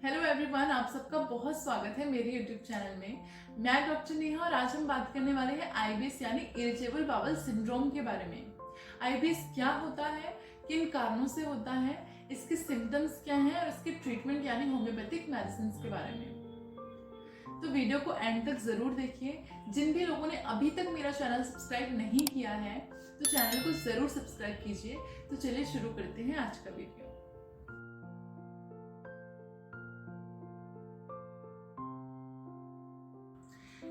Hello everyone, आप सबका बहुत स्वागत है मेरे यूट्यूब चैनल में। मैं डॉक्टर नेहा और आज हम बात करने वाले हैं आईबीएस यानी इरिटेबल बाउल सिंड्रोम के बारे में। आईबीएस क्या होता है, किन कारणों से होता है, इसके सिम्टम्स क्या हैं और इसके ट्रीटमेंट यानी होम्योपैथिक मेडिसिन के बारे में। तो वीडियो को एंड तक जरूर देखिए। जिन भी लोगों ने अभी तक मेरा चैनल सब्सक्राइब नहीं किया है तो चैनल को जरूर सब्सक्राइब कीजिए। तो चलिए शुरू करते हैं आज का वीडियो।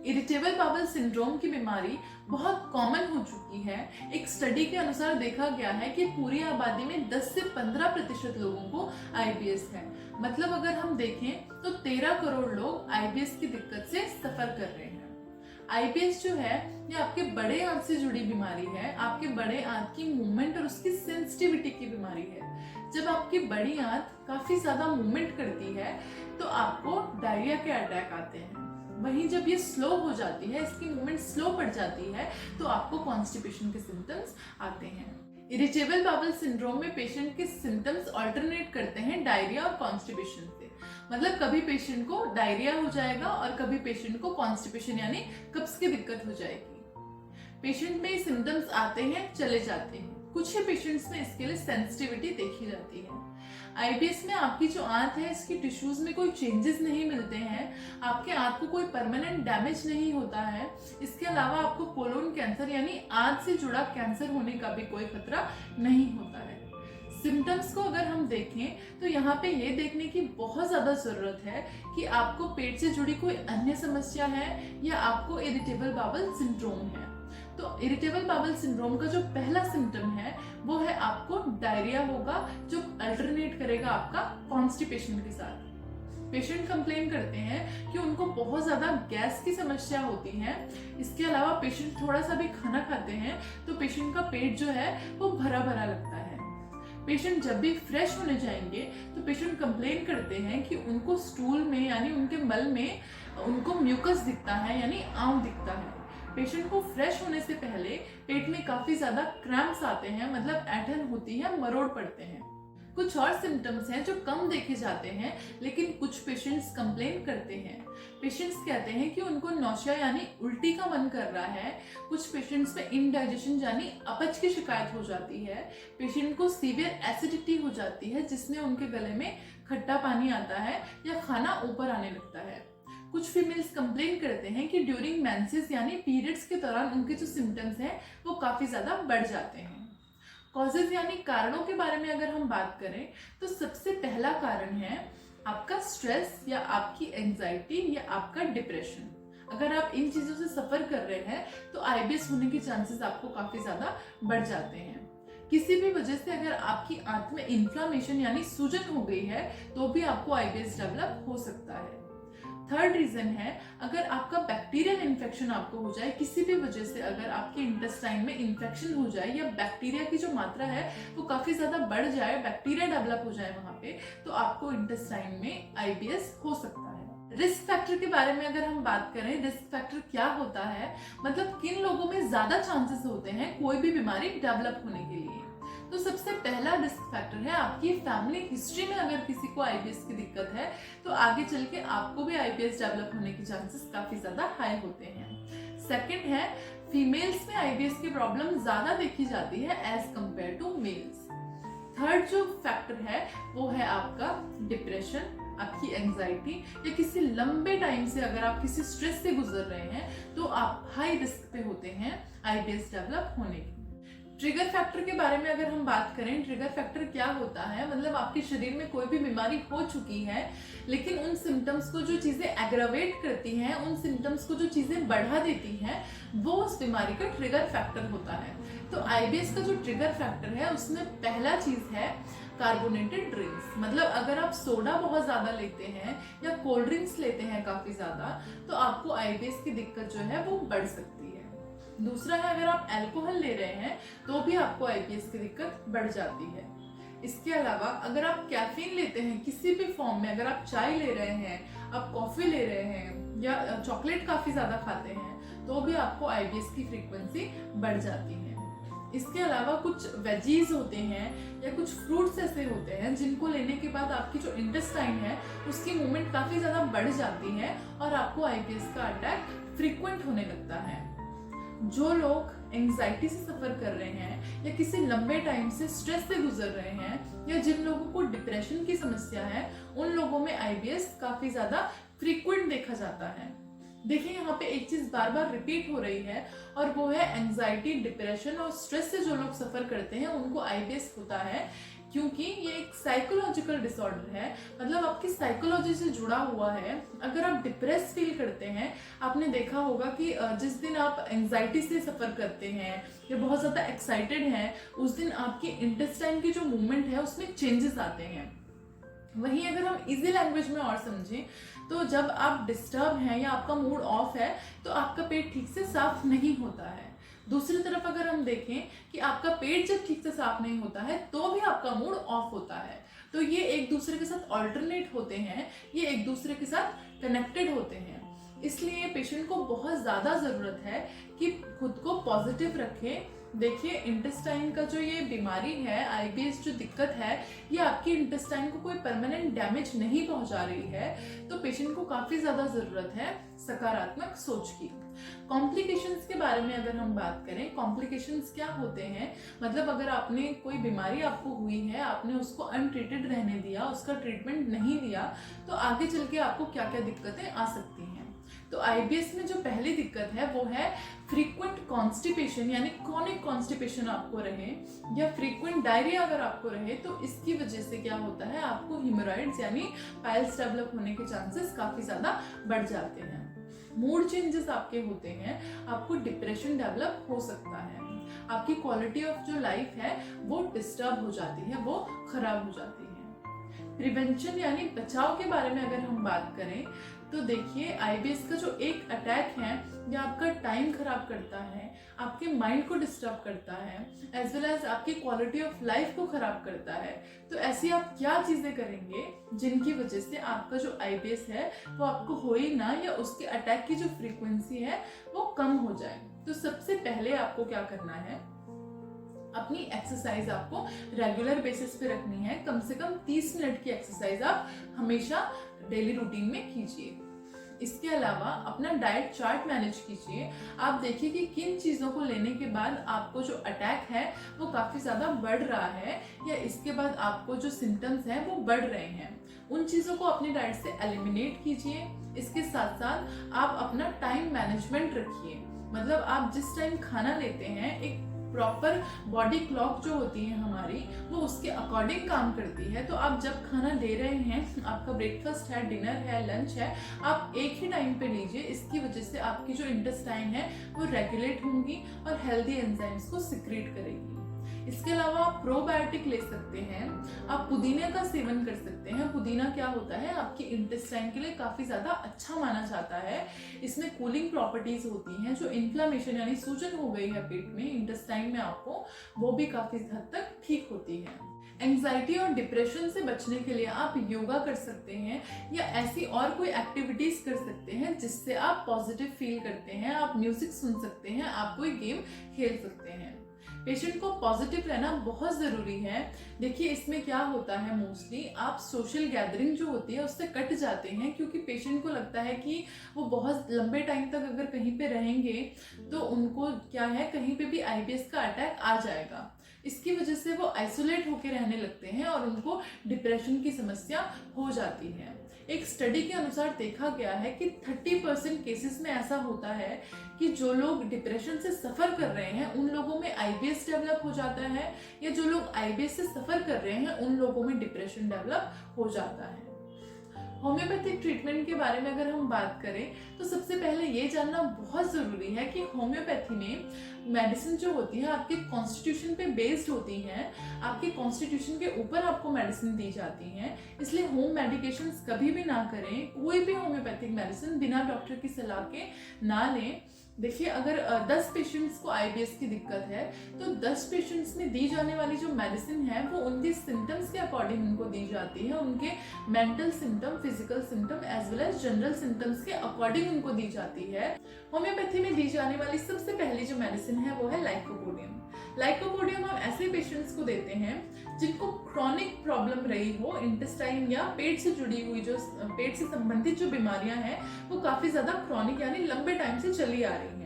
इरिटेबल बाउल सिंड्रोम की बीमारी बहुत कॉमन हो चुकी है। एक स्टडी के अनुसार देखा गया है कि पूरी आबादी में 10 से 15% लोगों को आईबीएस है। मतलब अगर हम देखें तो 13 करोड़ लोग आईबीएस की दिक्कत से सफर कर रहे हैं। आईबीएस जो है ये आपके बड़े आंत से जुड़ी बीमारी है। आपके बड़े आंत की मूवमेंट और उसकी सेंसिटिविटी की बीमारी है। जब आपकी बड़ी आंत काफी ज्यादा मूवमेंट करती है तो आपको डायरिया के अटैक आते हैं। वहीं जब ये स्लो हो जाती है, इसकी मूवमेंट स्लो पड़ जाती है, तो आपको कॉन्स्टिपेशन के सिम्टम्स आते हैं। इरिटेबल बाउल सिंड्रोम में पेशेंट के सिम्टम्स अल्टरनेट करते हैं डायरिया और कॉन्स्टिपेशन से। मतलब कभी पेशेंट को डायरिया हो जाएगा और कभी पेशेंट को कॉन्स्टिपेशन यानी कब्ज की दिक्कत हो जाएगी। पेशेंट में ये सिम्टम्स आते हैं, चले जाते हैं। कुछ ही पेशेंट्स में इसके लिए सेंसिटिविटी देखी जाती है। आईबीएस में आपकी जो आंत है इसकी टिश्यूज में कोई चेंजेस नहीं मिलते हैं। आपके आंत को कोई परमानेंट डैमेज नहीं होता है। इसके अलावा आपको कोलोन कैंसर यानी आंत से जुड़ा कैंसर होने का भी कोई खतरा नहीं होता है। सिम्टम्स को अगर हम देखें तो यहाँ पे ये देखने की बहुत ज्यादा जरूरत है कि आपको पेट से जुड़ी कोई अन्य समस्या है या आपको इरिटेबल बाउल सिंड्रोम है। तो इरिटेबल बाउल सिंड्रोम का जो पहला सिम्टम है वो है आपको डायरिया होगा, जो अल्टरनेट करेगा आपका कॉन्स्टिपेशन के साथ। पेशेंट कंप्लेन करते हैं कि उनको बहुत ज्यादा गैस की समस्या होती है। इसके अलावा पेशेंट थोड़ा सा भी खाना खाते हैं तो पेशेंट का पेट जो है वो भरा भरा लगता है। पेशेंट जब भी फ्रेश होने जाएंगे तो पेशेंट कंप्लेन करते हैं कि उनको स्टूल में यानी उनके मल में उनको म्यूकस दिखता है यानी आंव दिखता है। पेशेंट को फ्रेश होने से पहले पेट में काफी ज्यादा क्रैम्प्स आते हैं, मतलब ऐंठन होती है, मरोड़ पड़ते हैं। कुछ और सिम्टम्स हैं जो कम देखे जाते हैं लेकिन कुछ पेशेंट्स कंप्लेन करते हैं। पेशेंट्स कहते हैं कि उनको नौशिया यानी उल्टी का मन कर रहा है। कुछ पेशेंट्स में इंडाइजेशन यानी अपच की शिकायत हो जाती है। पेशेंट को सीवियर एसिडिटी हो जाती है जिसमें उनके गले में खट्टा पानी आता है या खाना ऊपर आने लगता है। कुछ फीमेल्स कंप्लेन करते हैं कि ड्यूरिंग मेंसेस यानी पीरियड्स के दौरान उनके जो सिम्टम्स हैं वो काफी ज्यादा बढ़ जाते हैं। कॉजेज यानी कारणों के बारे में अगर हम बात करें तो सबसे पहला कारण है आपका स्ट्रेस या आपकी एंजाइटी या आपका डिप्रेशन। अगर आप इन चीजों से सफर कर रहे हैं तो आईबीएस होने के चांसेस आपको काफी ज्यादा बढ़ जाते हैं। किसी भी वजह से अगर आपकी आंत में इन्फ्लामेशन यानी सूजन हो गई है तो भी आपको आईबीएस डेवलप हो सकता है। थर्ड रीजन है अगर आपका बैक्टीरियल इन्फेक्शन आपको हो जाए, किसी भी वजह से अगर आपके इंटेस्टाइन में इन्फेक्शन हो जाए या बैक्टीरिया की जो मात्रा है वो काफी ज्यादा बढ़ जाए, बैक्टीरिया डेवलप हो जाए वहां पे, तो आपको इंटेस्टाइन में आईबीएस हो सकता है। रिस्क फैक्टर के बारे में अगर हम बात करें, रिस्क फैक्टर क्या होता है, मतलब किन लोगों में ज्यादा चांसेस होते हैं कोई भी बीमारी डेवलप होने के लिए। तो सबसे पहला रिस्क फैक्टर है आपकी फैमिली हिस्ट्री में अगर किसी को आईबीएस की दिक्कत है तो आगे चल के आपको भी आईबीएस डेवलप होने के चांसेस काफी ज्यादा हाई होते हैं। सेकंड है फीमेल्स में आईबीएस की प्रॉब्लम ज्यादा देखी जाती है as compare to males. Third जो फैक्टर है वो है आपका डिप्रेशन, आपकी एंजाइटी या किसी लंबे टाइम से अगर आप किसी स्ट्रेस से गुजर रहे हैं तो आप हाई रिस्क पे होते हैं आईबीएस डेवलप होने की। ट्रिगर फैक्टर के बारे में अगर हम बात करें, ट्रिगर फैक्टर क्या होता है, मतलब आपके शरीर में कोई भी बीमारी हो चुकी है लेकिन उन सिम्टम्स को जो चीजें एग्रावेट करती हैं, उन सिम्टम्स को जो चीजें बढ़ा देती हैं, वो उस बीमारी का ट्रिगर फैक्टर होता है। तो आईबीएस का जो ट्रिगर फैक्टर है उसमें पहला चीज है कार्बोनेटेड ड्रिंक्स। मतलब अगर आप सोडा बहुत ज्यादा लेते हैं या कोल्ड ड्रिंक्स लेते हैं काफी ज्यादा तो आपको आईबीएस की दिक्कत जो है वो बढ़ सकती है। दूसरा है अगर आप अल्कोहल ले रहे हैं तो भी आपको आईबीएस की दिक्कत बढ़ जाती है। इसके अलावा अगर आप कैफीन लेते हैं किसी भी फॉर्म में, अगर आप चाय ले रहे हैं, आप कॉफी ले रहे हैं या चॉकलेट काफी ज्यादा खाते हैं तो भी आपको आईबीएस की फ्रीक्वेंसी बढ़ जाती है। इसके अलावा कुछ वेजीज होते हैं या कुछ फ्रूट्स ऐसे होते हैं जिनको लेने के बाद आपकी जो इंटेस्टाइन है उसकी मूवमेंट काफ़ी ज़्यादा बढ़ जाती है और आपको आईबीएस का अटैक फ्रीक्वेंट होने लगता है। जो लोग एंजाइटी से सफ़र कर रहे हैं या किसी लंबे टाइम से स्ट्रेस से गुजर रहे हैं या जिन लोगों को डिप्रेशन की समस्या है, उन लोगों में आईबीएस काफ़ी ज़्यादा फ्रीक्वेंट देखा जाता है। देखिए यहाँ पे एक चीज बार बार रिपीट हो रही है और वो है एंजाइटी, डिप्रेशन और स्ट्रेस से जो लोग सफर करते हैं उनको आईबीएस होता है, क्योंकि ये एक साइकोलॉजिकल डिसऑर्डर है, मतलब आपकी साइकोलॉजी से जुड़ा हुआ है। अगर आप डिप्रेस फील करते हैं, आपने देखा होगा कि जिस दिन आप एंजाइटी से सफ़र करते हैं या बहुत ज़्यादा एक्साइटेड हैं, उस दिन आपकी इंटेस्टाइन की जो मूवमेंट है उसमें चेंजेस आते हैं। वहीं अगर हम इजी लैंग्वेज में और समझें तो जब आप डिस्टर्ब हैं या आपका मूड ऑफ है तो आपका पेट ठीक से साफ नहीं होता है। दूसरी तरफ अगर हम देखें कि आपका पेट जब ठीक से साफ नहीं होता है तो भी आपका मूड ऑफ होता है। तो ये एक दूसरे के साथ ऑल्टरनेट होते हैं, ये एक दूसरे के साथ कनेक्टेड होते हैं। इसलिए पेशेंट को बहुत ज़्यादा ज़रूरत है कि खुद को पॉजिटिव रखें। देखिए इंटेस्टाइन का जो ये बीमारी है, आईबीएस जो दिक्कत है, ये आपकी इंटेस्टाइन को कोई परमानेंट डैमेज नहीं पहुंचा रही है, तो पेशेंट को काफ़ी ज़्यादा ज़रूरत है सकारात्मक सोच की। कॉम्प्लिकेशंस के बारे में अगर हम बात करें, कॉम्प्लिकेशंस क्या होते हैं, मतलब अगर आपने कोई बीमारी आपको हुई है, आपने उसको अनट्रीटेड रहने दिया, उसका ट्रीटमेंट नहीं लिया, तो आगे चल के आपको क्या क्या दिक्कतें आ सकती हैं। तो आईबीएस में जो पहली दिक्कत है वो है फ्रीक्वेंट कॉन्स्टिपेशन, यानी क्रॉनिक कॉन्स्टिपेशन आपको रहे या फ्रीक्वेंट डायरिया अगर आपको रहे, तो इसकी वजह से क्या होता है, आपको हिमोरॉइड्स यानी पाइल्स डेवलप होने के चांसेस काफ़ी ज़्यादा बढ़ जाते हैं। मूड चेंजेस आपके होते हैं, आपको डिप्रेशन डेवलप हो सकता है, आपकी क्वालिटी ऑफ जो लाइफ है वो डिस्टर्ब हो जाती है, वो खराब हो जाती है। प्रिवेंशन यानी बचाव के बारे में अगर हम बात करें तो देखिए आईबीएस का जो एक अटैक है ये आपका टाइम खराब करता है, आपके माइंड को डिस्टर्ब करता है, एज वेल एज आपकी क्वालिटी ऑफ लाइफ को खराब करता है। तो ऐसी आप क्या चीज़ें करेंगे जिनकी वजह से आपका जो आईबीएस है वो आपको हो ही ना, या उसके अटैक की जो फ्रीक्वेंसी है वो कम हो जाए। तो सबसे पहले आपको क्या करना है, अपनी एक्सरसाइज आपको रेगुलर बेसिस पे रखनी है। कम से कम 30 मिनट की एक्सरसाइज आप हमेशा डेली रूटीन में कीजिए। इसके अलावा अपना डाइट चार्ट मैनेज कीजिए। आप देखिए कि किन चीज़ों को लेने के बाद आपको जो अटैक है वो काफ़ी ज़्यादा बढ़ रहा है, या इसके बाद आपको जो सिम्टम्स हैं वो बढ़ रहे हैं। उन चीज़ों को अपनी डाइट से एलिमिनेट कीजिए। इसके साथ साथ आप अपना टाइम मैनेजमेंट रखिए, मतलब आप जिस टाइम खाना लेते हैं, एक प्रॉपर बॉडी क्लॉक जो होती है हमारी वो उसके अकॉर्डिंग काम करती है। तो आप जब खाना ले रहे हैं, आपका ब्रेकफास्ट है, डिनर है, लंच है, आप एक ही टाइम पे लीजिए। इसकी वजह से आपकी जो इंटेस्टाइन है वो रेगुलेट होंगी और हेल्दी एंजाइम्स को सिक्रीट करेगी। इसके अलावा आप प्रोबायोटिक ले सकते हैं, आप पुदीने का सेवन कर सकते हैं। पुदीना क्या होता है, आपकी इंटेस्टाइन के लिए काफ़ी ज़्यादा अच्छा माना जाता है। इसमें कूलिंग प्रॉपर्टीज़ होती हैं, जो इन्फ्लामेशन यानी सूजन हो गई है पेट में, इंटेस्टाइन में आपको, वो भी काफ़ी हद तक ठीक होती है। एंजाइटी और डिप्रेशन से बचने के लिए आप योगा कर सकते हैं या ऐसी और कोई एक्टिविटीज़ कर सकते हैं जिससे आप पॉजिटिव फील करते हैं। आप म्यूजिक सुन सकते हैं, आप कोई गेम खेल सकते हैं। पेशेंट को पॉजिटिव रहना बहुत ज़रूरी है। देखिए इसमें क्या होता है, मोस्टली आप सोशल गैदरिंग जो होती है उससे कट जाते हैं, क्योंकि पेशेंट को लगता है कि वो बहुत लंबे टाइम तक अगर कहीं पे रहेंगे तो उनको क्या है, कहीं पे भी आईबीएस का अटैक आ जाएगा। इसकी वजह से वो आइसोलेट होकर रहने लगते हैं और उनको डिप्रेशन की समस्या हो जाती है। एक स्टडी के अनुसार देखा गया है कि 30% केसेस में ऐसा होता है कि जो लोग डिप्रेशन से सफ़र कर रहे हैं उन लोगों में आईबीएस डेवलप हो जाता है, या जो लोग आईबीएस से सफ़र कर रहे हैं उन लोगों में डिप्रेशन डेवलप हो जाता है। होम्योपैथिक ट्रीटमेंट के बारे में अगर हम बात करें तो सबसे पहले ये जानना बहुत ज़रूरी है कि होम्योपैथी में मेडिसिन जो होती है आपके कॉन्स्टिट्यूशन पे बेस्ड होती हैं, आपके कॉन्स्टिट्यूशन के ऊपर आपको मेडिसिन दी जाती हैं। इसलिए होम मेडिकेशंस कभी भी ना करें, कोई भी होम्योपैथिक मेडिसिन बिना डॉक्टर की सलाह के ना लें। देखिए अगर 10 पेशेंट्स को आईबीएस की दिक्कत है तो 10 पेशेंट्स में दी जाने वाली जो मेडिसिन है वो उनके सिम्टम्स के अकॉर्डिंग उनको दी जाती है, उनके mental symptom, physical symptom as well as general symptoms के अकॉर्डिंग उनको दी जाती है। होम्योपैथी में दी जाने वाली सबसे पहली जो मेडिसिन है वो है लाइकोपोडियम। लाइकोपोडियम हम ऐसे पेशेंट्स को देते हैं जिनको क्रॉनिक प्रॉब्लम रही हो, इंटेस्टाइन या पेट से जुड़ी हुई जो पेट से संबंधित जो बीमारियां हैं वो काफी ज्यादा क्रॉनिक यानी लंबे टाइम से चली आ रही हैं।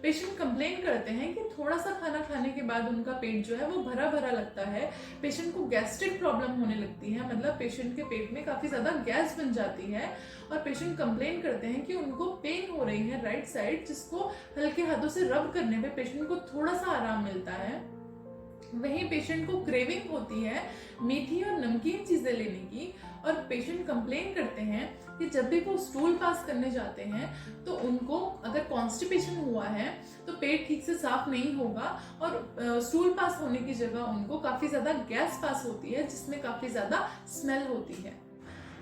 पेशेंट कंप्लेन करते हैं कि थोड़ा सा खाना खाने के बाद उनका पेट जो है वो भरा भरा लगता है। पेशेंट को गैस्ट्रिक प्रॉब्लम होने लगती है, मतलब पेशेंट के पेट में काफी ज्यादा गैस बन जाती है। और पेशेंट कंप्लेन करते हैं कि उनको पेन हो रही है राइट साइड, जिसको हल्के हाथों से रब करने पे पेशेंट को थोड़ा सा आराम मिलता है। वहीं पेशेंट को क्रेविंग होती है मीठी और नमकीन चीजें लेने की। और पेशेंट कंप्लेन करते हैं कि जब भी वो स्टूल पास करने जाते हैं तो उनको अगर कॉन्स्टिपेशन हुआ है तो पेट ठीक से साफ नहीं होगा और स्टूल पास होने की जगह उनको काफी ज्यादा गैस पास होती है, जिसमें काफी ज्यादा स्मेल होती है।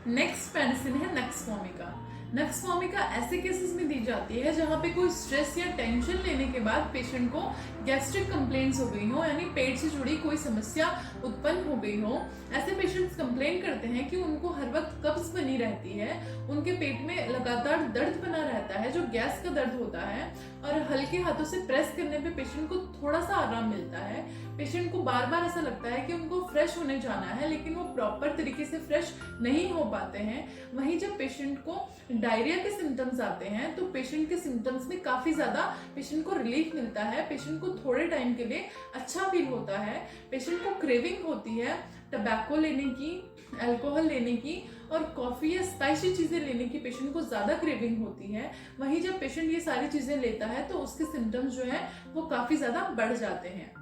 नेक्स्ट मेडिसिन है नक्स वोमिका। नक्स वोमिका ऐसे केसेस में दी जाती है जहां पे कोई स्ट्रेस या टेंशन लेने के बाद पेशेंट को गैस्ट्रिक कंप्लेंट्स हो गई हो, यानी पेट से जुड़ी कोई समस्या उत्पन्न हो गई हो। ऐसे पेशेंट्स कंप्लेन करते हैं कि उनको हर वक्त कब्ज बनी रहती है, उनके पेट में लगातार दर्द बना रहता है जो गैस का दर्द होता है, और हल्के हाथों से प्रेस करने पे पेशेंट को थोड़ा सा आराम मिलता है। पेशेंट को बार बार ऐसा लगता है कि उनको फ्रेश होने जाना है लेकिन वो प्रॉपर तरीके से फ्रेश नहीं हो पाते हैं। वहीं जब पेशेंट को डायरिया के सिम्टम्स आते हैं तो पेशेंट के सिम्टम्स में काफी ज्यादा पेशेंट को रिलीफ मिलता है, पेशेंट को थोड़े टाइम के लिए अच्छा फील होता है। पेशेंट को क्रेविंग होती है टबैको लेने की, अल्कोहल लेने की और कॉफी या स्पाइसी चीजें लेने की पेशेंट को ज्यादा क्रेविंग होती है। वहीं जब पेशेंट ये सारी चीजें लेता है तो उसके सिम्टम्स जो है वो काफी ज्यादा बढ़ जाते हैं।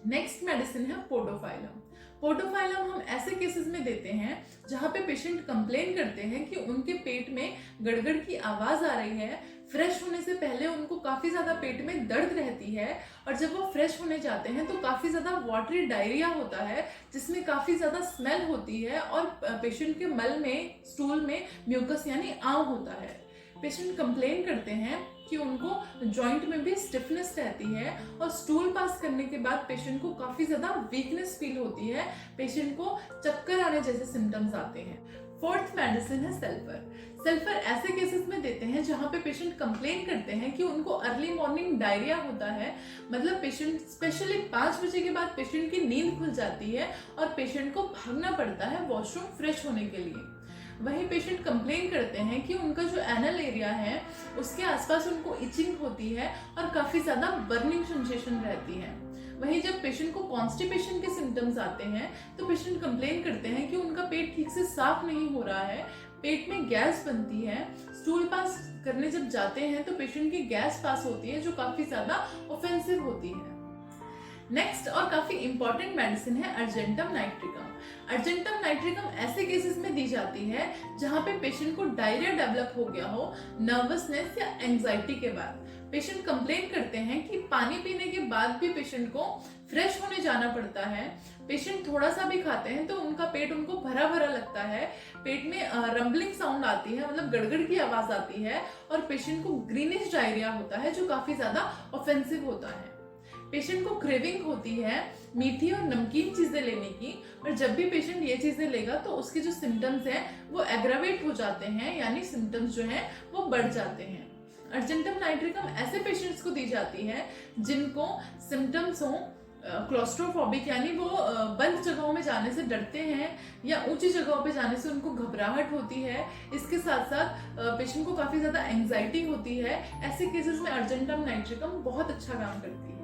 नेक्स्ट मेडिसिन है पोडोफाइलम। पोडोफाइलम हम ऐसे केसेस में देते हैं जहां पे पेशेंट कंप्लेन करते हैं कि उनके पेट में गड़गड़ की आवाज आ रही है। फ्रेश होने से पहले उनको काफी ज्यादा पेट में दर्द रहती है और जब वो फ्रेश होने जाते हैं तो काफी ज्यादा वाटरी डायरिया होता है जिसमें काफी ज्यादा स्मेल होती है और पेशेंट के मल में, स्टूल में म्यूकस यानी आंव होता है। पेशेंट कंप्लेन करते हैं कि उनको जॉइंट में भी स्टिफनेस रहती है और स्टूल पास करने के बाद पेशेंट को काफी ज्यादा वीकनेस फील होती है, पेशेंट को चक्कर आने जैसे सिम्टम्स आते हैं। फोर्थ मेडिसिन है सल्फर। सल्फर ऐसे केसेस में देते हैं जहां पे पेशेंट कंप्लेन करते हैं कि उनको अर्ली मॉर्निंग डायरिया होता है, मतलब पेशेंट स्पेशली 5 बजे के बाद पेशेंट की नींद खुल जाती है और पेशेंट को भागना पड़ता है वॉशरूम फ्रेश होने के लिए। वहीं पेशेंट कंप्लेन करते हैं कि उनका जो एनल एरिया है उसके आसपास उनको इचिंग होती है और काफी ज्यादा बर्निंग सेंसेशन रहती है। वहीं जब पेशेंट को कॉन्स्टिपेशन के सिम्टम्स आते हैं तो पेशेंट कंप्लेन करते हैं कि उनका पेट ठीक से साफ नहीं हो रहा है, पेट में गैस बनती है। स्टूल पास करने जब जाते हैं तो पेशेंट की गैस पास होती है जो काफी ज्यादा ऑफेंसिव होती है। नेक्स्ट और काफी इंपॉर्टेंट मेडिसिन है अर्जेंटम नाइट्रिकम। अर्जेंटम नाइट्रिकम ऐसे केसेस में दी जाती है जहां पे पेशेंट को डायरिया डेवलप हो गया हो नर्वसनेस या एंजाइटी के बाद। पेशेंट कंप्लेन करते हैं कि पानी पीने के बाद भी पेशेंट को फ्रेश होने जाना पड़ता है। पेशेंट थोड़ा सा भी खाते हैं तो उनका पेट उनको भरा भरा लगता है, पेट में रंबलिंग साउंड आती है, मतलब गड़गड़ की आवाज आती है और पेशेंट को ग्रीनिश डायरिया होता है जो काफी ज्यादा ऑफेंसिव होता है। पेशेंट को क्रेविंग होती है मीठी और नमकीन चीजें लेने की, और जब भी पेशेंट ये चीजें लेगा तो उसके जो सिम्टम्स हैं वो एग्रावेट हो जाते हैं, यानी सिम्टम्स जो हैं वो बढ़ जाते हैं। अर्जेंटम नाइट्रिकम ऐसे पेशेंट्स को दी जाती है जिनको सिम्टम्स हो क्लॉस्ट्रोफोबिक, यानी वो बंद जगहों में जाने से डरते हैं या ऊंची जगहों पे जाने से उनको घबराहट होती है। इसके साथ साथ पेशेंट को काफी ज्यादा एंजाइटी होती है। ऐसे केसेस में अर्जेंटम नाइट्रिकम बहुत अच्छा काम करती है।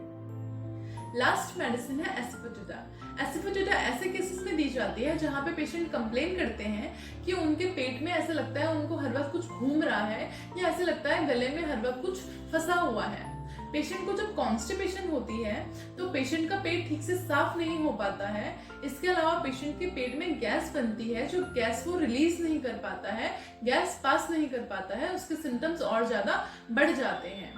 लास्ट मेडिसिन है एसिफोटिडा। एसिफोटिडा ऐसे केसेस में दी जाती है जहां पे पेशेंट कंप्लेन करते हैं कि उनके पेट में ऐसा लगता है उनको हर वक्त कुछ घूम रहा है या ऐसे लगता है गले में हर वक्त कुछ फंसा हुआ है। पेशेंट को जब कॉन्स्टिपेशन होती है तो पेशेंट का पेट ठीक से साफ नहीं हो पाता है। इसके अलावा पेशेंट के पेट में गैस बनती है, जो गैस वो रिलीज नहीं कर पाता है, गैस पास नहीं कर पाता है, उसके सिम्टम्स और ज्यादा बढ़ जाते हैं।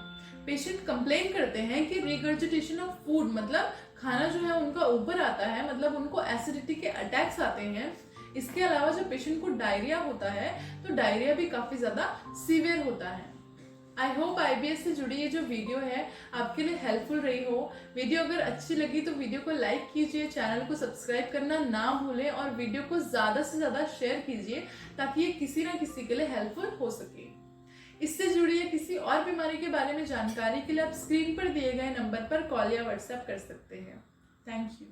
पेशेंट कंप्लेन करते हैं कि रिगर्जिटेशन ऑफ फूड, मतलब खाना जो है उनका ऊपर आता है, मतलब उनको एसिडिटी के अटैक्स आते हैं। इसके अलावा जब पेशेंट को डायरिया होता है तो डायरिया भी काफी ज्यादा सीवियर होता है। आई होप IBS से जुड़ी ये जो वीडियो है आपके लिए हेल्पफुल रही हो। वीडियो अगर अच्छी लगी तो वीडियो को लाइक कीजिए, चैनल को सब्सक्राइब करना ना भूलें और वीडियो को ज्यादा से ज्यादा शेयर कीजिए ताकि ये किसी ना किसी के लिए हेल्पफुल हो सके। इससे जुड़ी या किसी और बीमारी के बारे में जानकारी के लिए आप स्क्रीन पर दिए गए नंबर पर कॉल या व्हाट्सएप कर सकते हैं। Thank you.